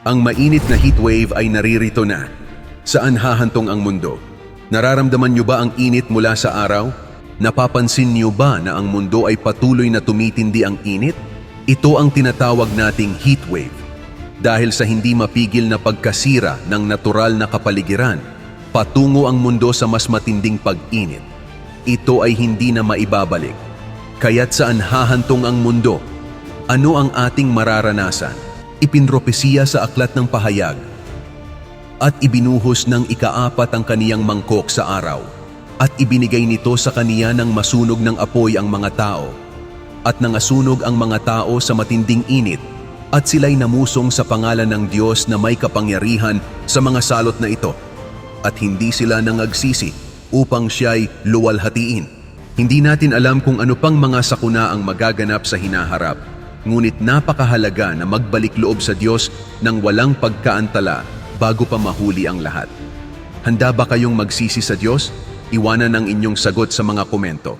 Ang mainit na heatwave ay naririto na. Saan hahantong ang mundo? Nararamdaman niyo ba ang init mula sa araw? Napapansin niyo ba na ang mundo ay patuloy na tumitindi ang init? Ito ang tinatawag nating heatwave. Dahil sa hindi mapigil na pagkasira ng natural na kapaligiran, patungo ang mundo sa mas matinding pag-init. Ito ay hindi na maibabalik. Kaya't saan hahantong ang mundo? Ano ang ating mararanasan? Ipinropesiya sa aklat ng pahayag at ibinuhos ng ika-4 ang kaniyang mangkok sa araw at ibinigay nito sa kaniya ng masunog ng apoy ang mga tao at nangasunog ang mga tao sa matinding init at sila'y namusong sa pangalan ng Diyos na may kapangyarihan sa mga salot na ito at hindi sila nangagsisi upang siya'y luwalhatiin. Hindi natin alam kung ano pang mga sakuna ang magaganap sa hinaharap. Ngunit napakahalaga na magbalik loob sa Diyos ng walang pagkaantala bago pa mahuli ang lahat. Handa ba kayong magsisi sa Diyos? Iwanan ang inyong sagot sa mga komento.